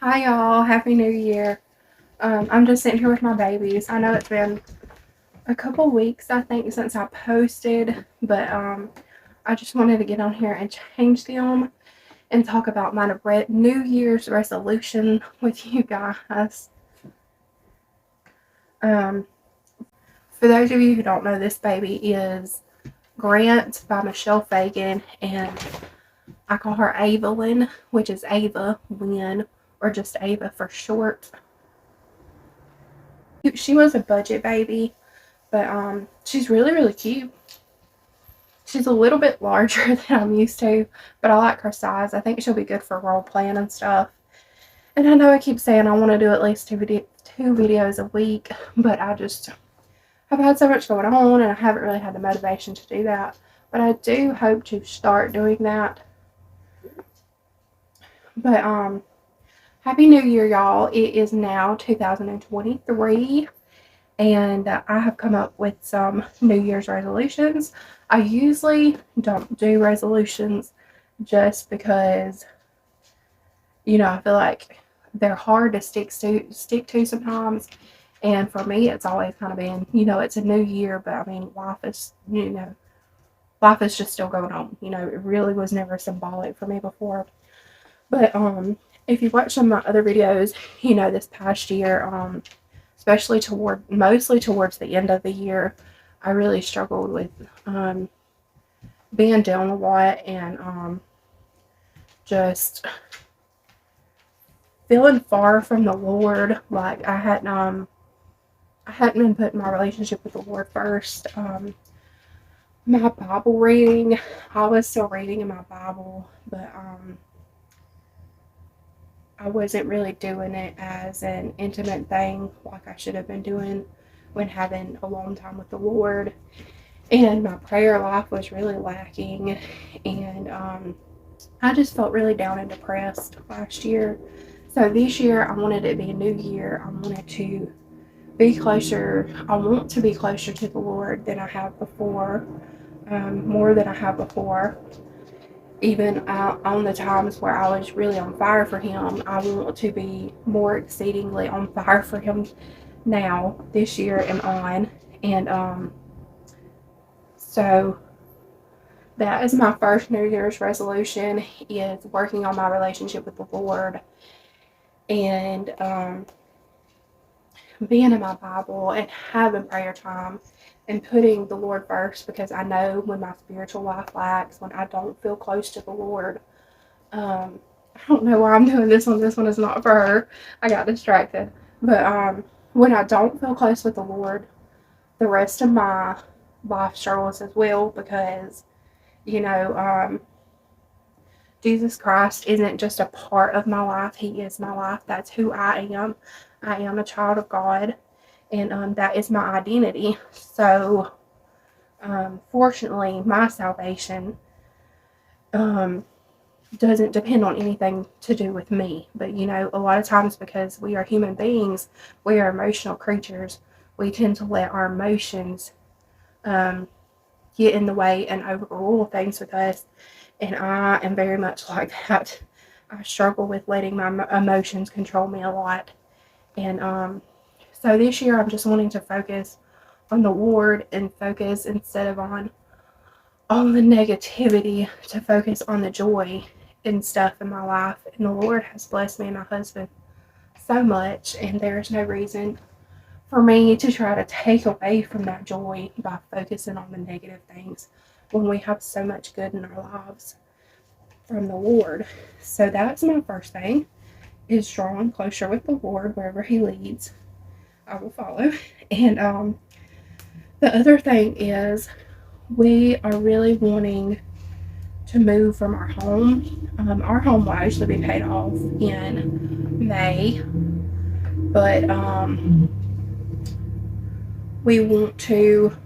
Hi y'all, Happy New Year. I'm just sitting here with my babies. I know it's been a couple weeks, I think, since I posted, but I just wanted to get on here and change them and talk about my New Year's resolution with you guys. Um, for those of you who don't know, this baby is Grant by Michelle Fagan, and I call her Evelyn, which is Ava Wynn, or just Ava for short. She was a budget baby, but she's really cute. She's a little bit larger than I'm used to, but I like her size. I think she'll be good for role playing and stuff. And I know I keep saying I want to do at least two videos a week, but I just have had so much going on and I haven't really had the motivation to do that. But I do hope to start doing that. But Happy New Year, y'all. It is now 2023. And I have come up with some New Year's resolutions. I usually don't do resolutions just because, I feel like they're hard to stick to sometimes. And for me, it's always kind of been, it's a new year, but I mean, life is just still going on. It really was never symbolic for me before. But if you watch some of my other videos, this past year, especially mostly towards the end of the year, I really struggled with being down a lot and just feeling far from the Lord. Like I hadn't been putting my relationship with the Lord first. My Bible reading, I was still reading in my Bible, but I wasn't really doing it as an intimate thing like I should have been doing when having a long time with the Lord. And my prayer life was really lacking. And I just felt really down and depressed last year. So this year, I wanted it to be a new year. I wanted to be closer. I want to be closer to the Lord than I have before, more than I have before. Even on the times where I was really on fire for Him, I want to be more exceedingly on fire for Him now, this year and on. And so that is my first New Year's resolution, is working on my relationship with the Lord and being in my Bible and having prayer time and putting the Lord first, because I know when my spiritual life lacks, when I don't feel close to the Lord. I don't know why I'm doing this one. This one is not for her. I got distracted. But when I don't feel close with the Lord, the rest of my life struggles as well, because, Jesus Christ isn't just a part of my life. He is my life. That's who I am. I am a child of God, and that is my identity. So, fortunately, my salvation doesn't depend on anything to do with me. But, a lot of times, because we are human beings, we are emotional creatures, we tend to let our emotions get in the way and overrule things with us. And I am very much like that. I struggle with letting my emotions control me a lot. And so this year I'm just wanting to focus on the Lord and focus, instead of on all the negativity, to focus on the joy and stuff in my life. And the Lord has blessed me and my husband so much, and there's no reason for me to try to take away from that joy by focusing on the negative things when we have so much good in our lives from the Lord. So that's my first thing, is drawing closer with the Lord. Wherever He leads, I will follow. And the other thing is, we are really wanting to move from our home. Our home will actually be paid off in May, but we want to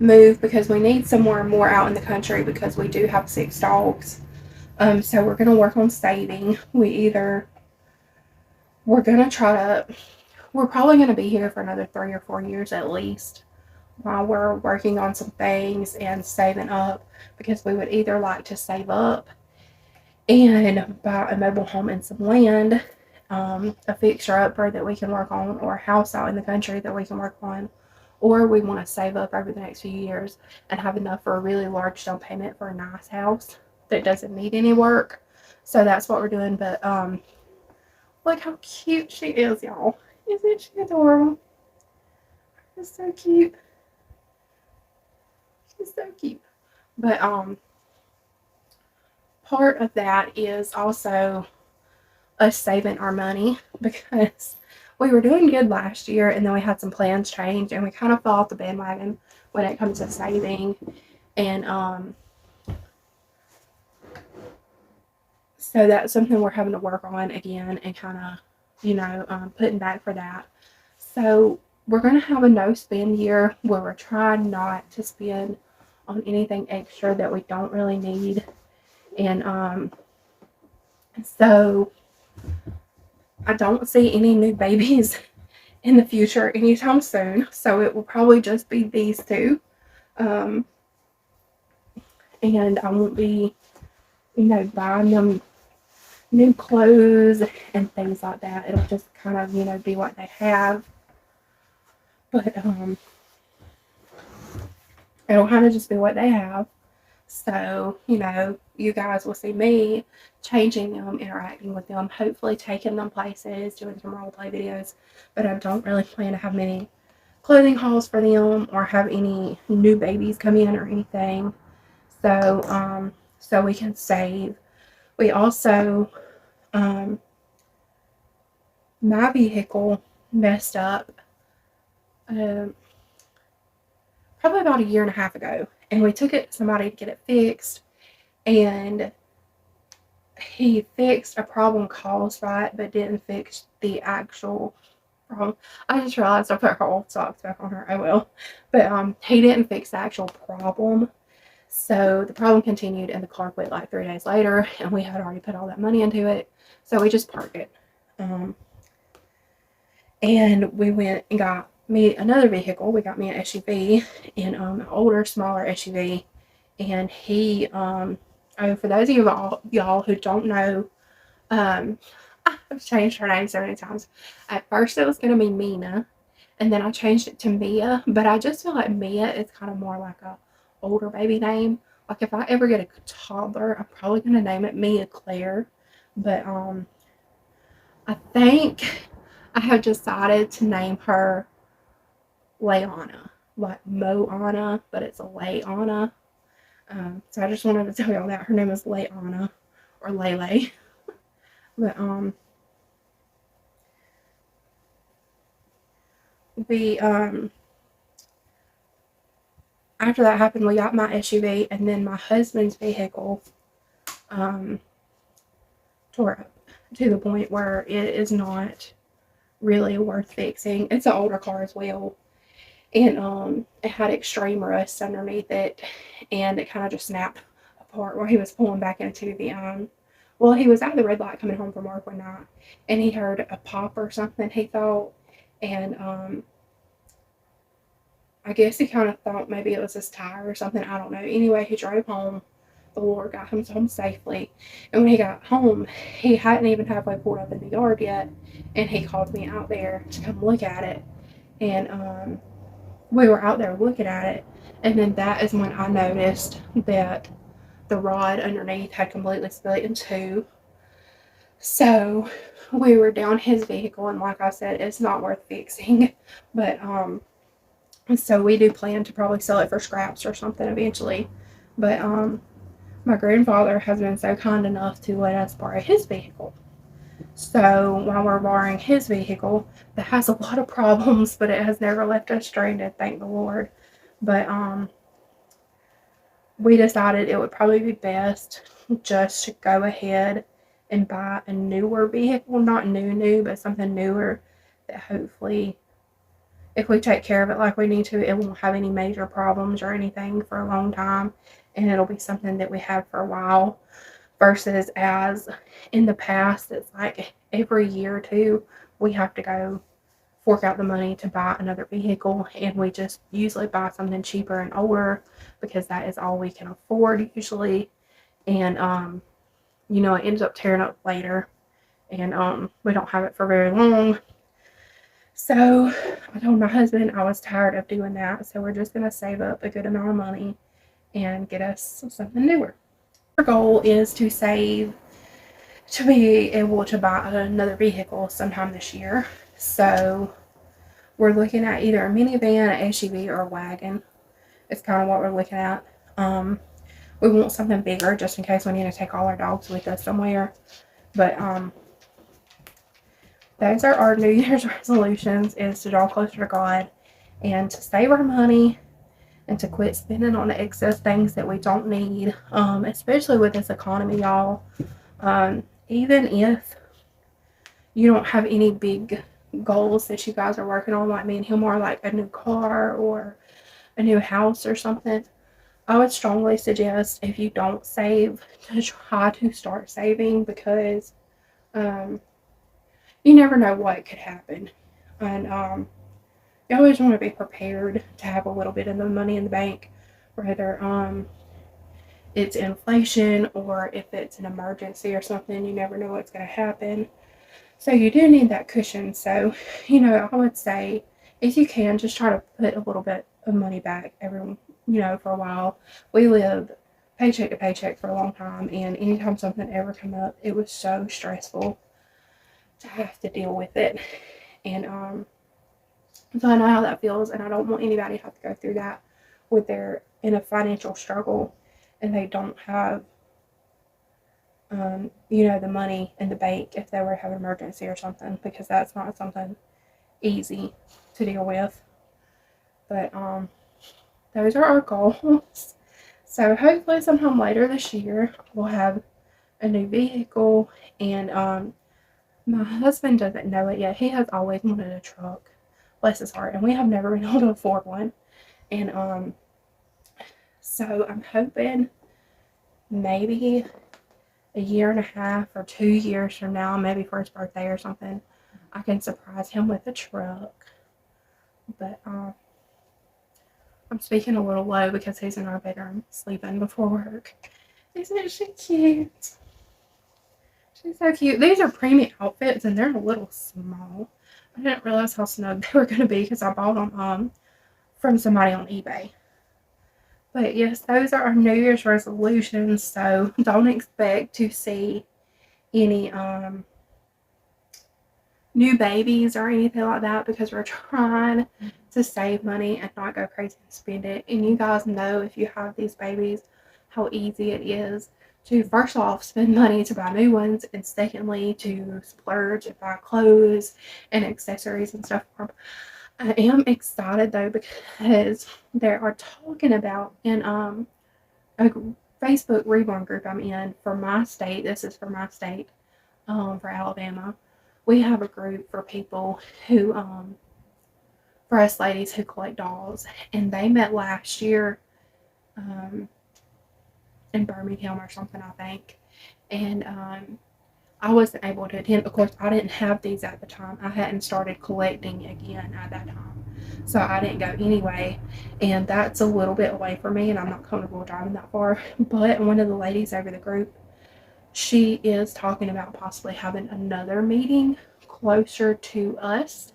move because we need somewhere more out in the country, because we do have 6 dogs. So we're going to work on saving. We're probably going to be here for another 3 or 4 years at least, while we're working on some things and saving up, because we would either like to save up and buy a mobile home and some land, a fixture upper that we can work on, or a house out in the country that we can work on, or we want to save up over the next few years and have enough for a really large down payment for a nice house that doesn't need any work. So that's what we're doing. But look how cute she is, y'all. Isn't she adorable? She's so cute. She's so cute. But part of that is also us saving our money because we were doing good last year and then we had some plans change and we kind of fell off the bandwagon when it comes to saving. And so that's something we're having to work on again and kind of, putting back for that. So we're going to have a no spend year where we're trying not to spend on anything extra that we don't really need. And so I don't see any new babies in the future anytime soon. So it will probably just be these two. Um, and I won't be, buying them new clothes and things like that. It'll just kind of, be what they have. But it'll kind of just be what they have. So, you guys will see me changing them, interacting with them, hopefully taking them places, doing some role play videos. But I don't really plan to have many clothing hauls for them or have any new babies come in or anything. So we can save. We also, my vehicle messed up probably about a year and a half ago, and we took it to somebody to get it fixed, and he fixed a problem caused by it, but didn't fix the actual problem. I just realized I put her old socks back on her. Oh well, but he didn't fix the actual problem. So the problem continued, and the car quit like 3 days later, and we had already put all that money into it, so we just parked it. And we went and got me another vehicle. We got me an SUV, and an older, smaller SUV. And he, for those of y'all who don't know, I've changed her name so many times. At first, it was going to be Mina, and then I changed it to Mia. But I just feel like Mia is kind of more like a older baby name. Like if I ever get a toddler, I'm probably going to name it Mia Claire. But I think I have decided to name her Leanna, like Moana, but it's a Leanna. So I just wanted to tell y'all that her name is Leanna or Lele. But we after that happened, we got my SUV, and then my husband's vehicle tore up to the point where it is not really worth fixing. It's an older car as well, and it had extreme rust underneath it, and it kind of just snapped apart while he was pulling back into the well, he was at the red light coming home from work one night, and he heard a pop or something, he thought, and I guess he kind of thought maybe it was his tire or something. I don't know. Anyway, he drove home. The Lord got him home safely. And when he got home, he hadn't even halfway pulled up in the yard yet. And he called me out there to come look at it. And we were out there looking at it. And then that is when I noticed that the rod underneath had completely split in two. So we were down his vehicle. And like I said, it's not worth fixing. But so we do plan to probably sell it for scraps or something eventually. But my grandfather has been so kind enough to let us borrow his vehicle. So while we're borrowing his vehicle, that has a lot of problems, but it has never left us stranded, thank the Lord. But we decided it would probably be best just to go ahead and buy a newer vehicle, not new, but something newer that hopefully, if we take care of it like we need to, it won't have any major problems or anything for a long time, and it'll be something that we have for a while, versus as in the past, it's like every year or two, we have to go fork out the money to buy another vehicle, and we just usually buy something cheaper and older because that is all we can afford usually. And you know, it ends up tearing up later, and we don't have it for very long. So I told my husband I was tired of doing that, so we're just going to save up a good amount of money and get us something newer. Our goal is to save to be able to buy another vehicle sometime this year. So we're looking at either a minivan, an SUV, or a wagon. It's kind of what we're looking at. We want something bigger just in case we need to take all our dogs with us somewhere. But those are our New Year's resolutions, is to draw closer to God and to save our money and to quit spending on the excess things that we don't need, especially with this economy, y'all. Even if you don't have any big goals that you guys are working on, like me and him are, like a new car or a new house or something, I would strongly suggest, if you don't save, to try to start saving, because you never know what could happen. And you always want to be prepared to have a little bit of the money in the bank, whether it's inflation or if it's an emergency or something. You never know what's going to happen. So you do need that cushion. So, you know, I would say, if you can, just try to put a little bit of money back for a while. We lived paycheck to paycheck for a long time, and anytime something ever come up, it was so stressful to have to deal with it. And so I know how that feels, and I don't want anybody to have to go through that with they're in a financial struggle and they don't have the money in the bank if they were to have an emergency or something, because that's not something easy to deal with. But those are our goals. So hopefully sometime later this year we'll have a new vehicle. And my husband doesn't know it yet. He has always wanted a truck, bless his heart, and we have never been able to afford one. And so I'm hoping maybe a year and a half or 2 years from now, maybe for his birthday or something, I can surprise him with a truck. But I'm speaking a little low because he's in our bedroom sleeping before work. Isn't she cute? She's so cute. These are preemie outfits, and they're a little small. I didn't realize how snug they were going to be because I bought them from somebody on eBay. But yes, those are our New Year's resolutions. So don't expect to see any new babies or anything like that, because we're trying to save money and not go crazy and spend it. And you guys know, if you have these babies, how easy it is to, first off, spend money to buy new ones, and secondly, to splurge and buy clothes and accessories and stuff for them. I am excited though, because they are talking about in a Facebook Reborn group I'm in for my state. This is for my state, for Alabama. We have a group for people who, for us ladies who collect dolls, and they met last year in Birmingham or something, I think. And I wasn't able to attend. Of course, I didn't have these at the time. I hadn't started collecting again at that time. So I didn't go anyway. And that's a little bit away from me, and I'm not comfortable driving that far. But one of the ladies over the group, she is talking about possibly having another meeting closer to us.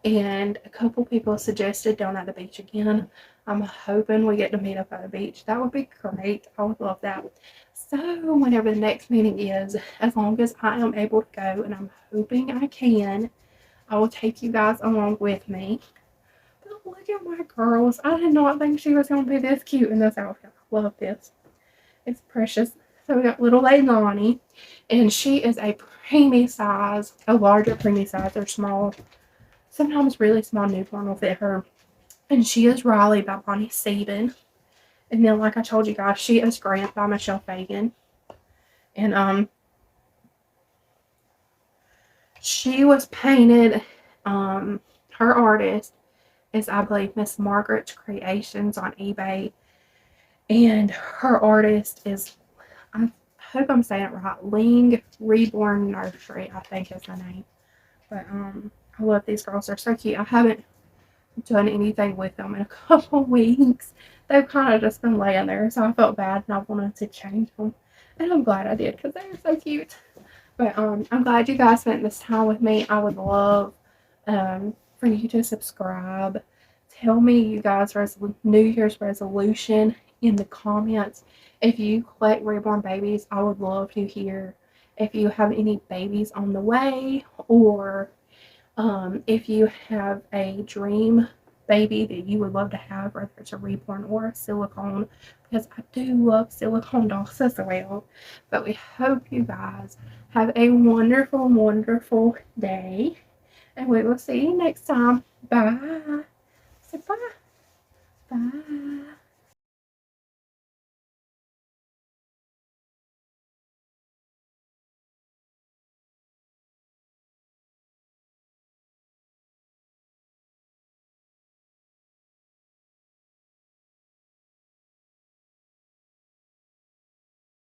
And a couple people suggested down at the beach again. I'm hoping we get to meet up at the beach. That would be great. I would love that. So whenever the next meeting is, as long as I am able to go, and I'm hoping I can, I will take you guys along with me. But look at my girls. I did not think she was going to be this cute in this outfit. I love this. It's precious. So we got little lady Lonnie, and she is a preemie size, a larger preemie size. They're small. Sometimes really small newborn will fit her. And she is Riley by Bonnie Sieben. And then, like I told you guys, she is Grant by Michelle Fagan. And she was painted, her artist is, I believe, Miss Margaret's Creations on eBay. And her artist is, I hope I'm saying it right, Ling Reborn Nursery, I think is the name. But I love these girls. They're so cute. I haven't done anything with them in a couple weeks. They've kind of just been laying there, so I felt bad and I wanted to change them. And I'm glad I did because they are so cute. But I'm glad you guys spent this time with me. I would love for you to subscribe. Tell me you guys' New Year's resolution in the comments. If you collect reborn babies, I would love to hear if you have any babies on the way, or if you have a dream baby that you would love to have, whether it's a reborn or a silicone, because I do love silicone dolls as well. But we hope you guys have a wonderful, wonderful day, and we will see you next time. Bye. Say bye. Bye.